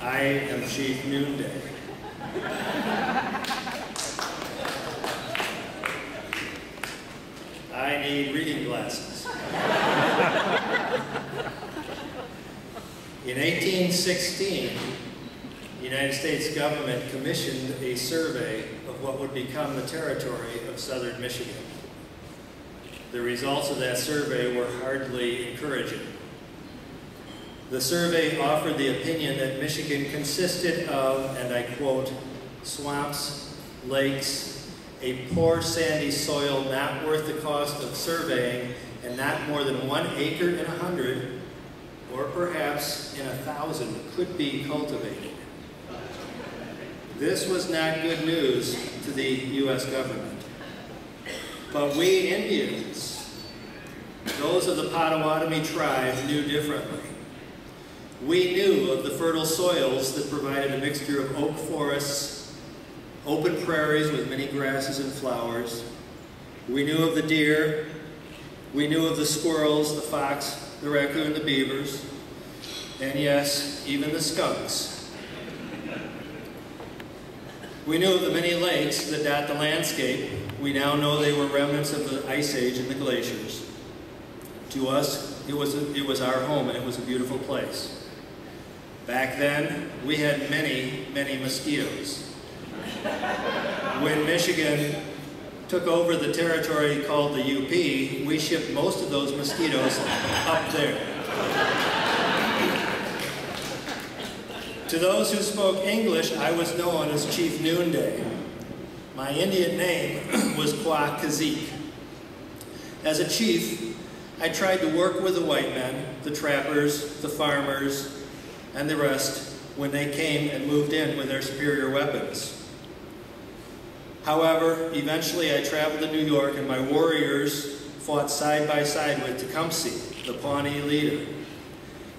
I am Chief Noonday. I need reading glasses. In 1816, the United States government commissioned a survey of what would become the territory of southern Michigan. The results of that survey were hardly encouraging. The survey offered the opinion that Michigan consisted of, and I quote, swamps, lakes, a poor sandy soil not worth the cost of surveying, and not more than 1 acre in 100, or perhaps in 1,000, could be cultivated. This was not good news to the U.S. government. But we Indians, those of the Potawatomi tribe, knew differently. We knew of the fertile soils that provided a mixture of oak forests, open prairies with many grasses and flowers. We knew of the deer. We knew of the squirrels, the fox, the raccoon, the beavers, and yes, even the skunks. We knew of the many lakes that dot the landscape. We now know they were remnants of the Ice Age and the glaciers. To us, it was our home, and it was a beautiful place. Back then, we had many, many mosquitoes. When Michigan took over the territory called the UP, we shipped most of those mosquitoes up there. To those who spoke English, I was known as Chief Noonday. My Indian name was Kwa Kazik. As a chief, I tried to work with the white men, the trappers, the farmers, and the rest when they came and moved in with their superior weapons. However, eventually I traveled to New York, and my warriors fought side by side with Tecumseh, the Pawnee leader,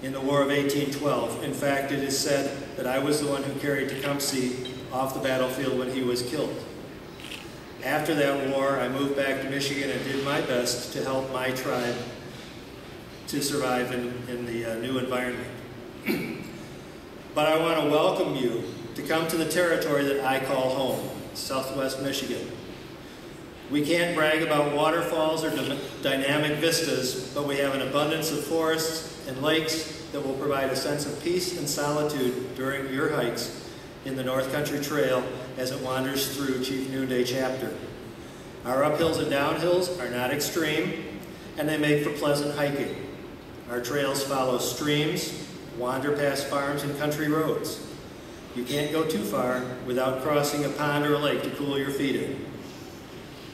in the War of 1812. In fact, it is said that I was the one who carried Tecumseh off the battlefield when he was killed. After that war, I moved back to Michigan and did my best to help my tribe to survive in the new environment. But I want to welcome you to come to the territory that I call home, Southwest Michigan. We can't brag about waterfalls or dynamic vistas, but we have an abundance of forests and lakes that will provide a sense of peace and solitude during your hikes in the North Country Trail as it wanders through Chief Noonday Chapter. Our uphills and downhills are not extreme, and they make for pleasant hiking. Our trails follow streams, wander past farms and country roads. You can't go too far without crossing a pond or a lake to cool your feet in.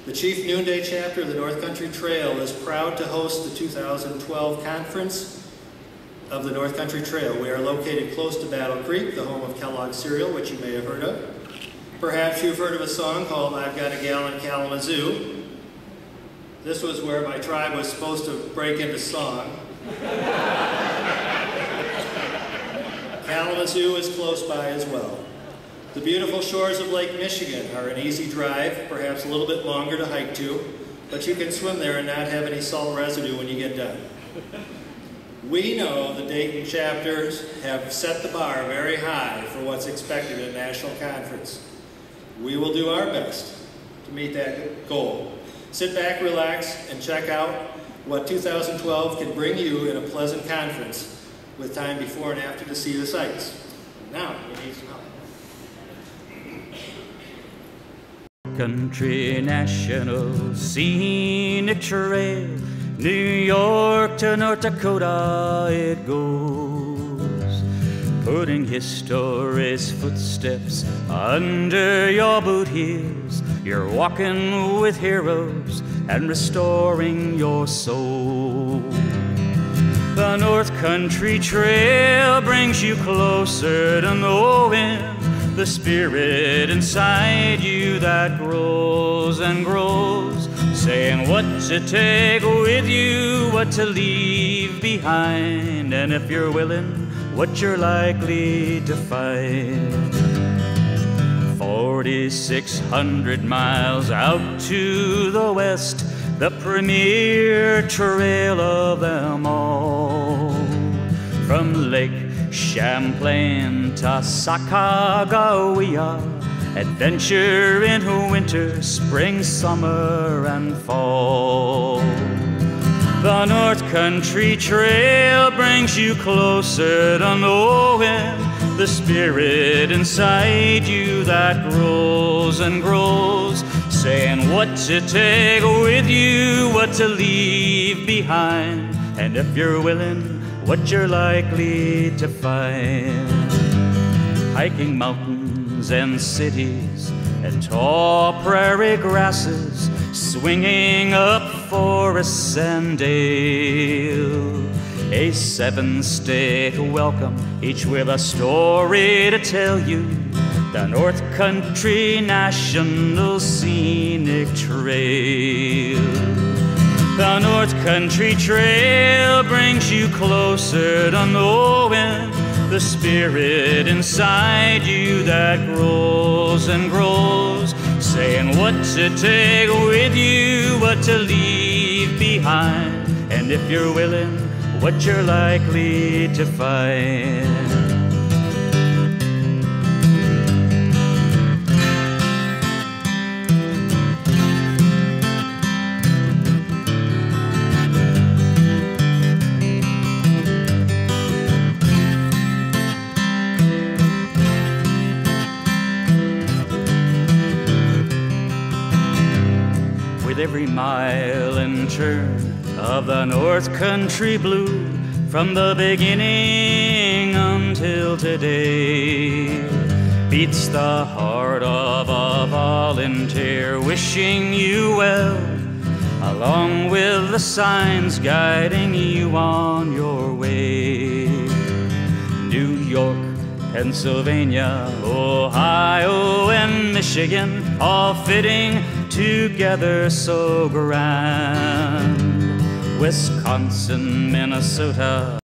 The Chief Noonday Chapter of the North Country Trail is proud to host the 2012 Conference of the North Country Trail. We are located close to Battle Creek, the home of Kellogg's cereal, which you may have heard of. Perhaps you've heard of a song called I've Got a Gal in Kalamazoo. This was where my tribe was supposed to break into song. Kalamazoo is close by as well. The beautiful shores of Lake Michigan are an easy drive, perhaps a little bit longer to hike to, but you can swim there and not have any salt residue when you get done. We know the Dayton chapters have set the bar very high for what's expected at a national conference. We will do our best to meet that goal. Sit back, relax, and check out what 2012 can bring you in a pleasant conference with time before and after to see the sights. Now, we need some help. Country National Scenic Trail, New York to North Dakota it goes, putting history's footsteps under your boot heels. You're walking with heroes and restoring your soul. The North Country Trail brings you closer to knowing the spirit inside you that grows and grows, saying what to take with you, what to leave behind, and if you're willing, what you're likely to find. 4,600 miles out to the west, the premier trail of them all. From Lake Champlain to Sacagawea, adventure in winter, spring, summer, and fall. The North Country Trail brings you closer to knowing the spirit inside you that grows and grows, saying what to take with you, what to leave behind, and if you're willing, what you're likely to find. Hiking mountains and cities and tall prairie grasses, swinging up forests and dale. A 7-state welcome, each with a story to tell you. The North Country National Scenic Trail. The North Country Trail brings you closer to knowing the spirit inside you that grows and grows, saying what to take with you, what to leave behind, and if you're willing, what you're likely to find. With every mile and turn of the North Country Blue, from the beginning until today, beats the heart of a volunteer wishing you well, along with the signs guiding you on your way. New York, Pennsylvania, Ohio, and Michigan, all fitting together so grand. Wisconsin, Minnesota,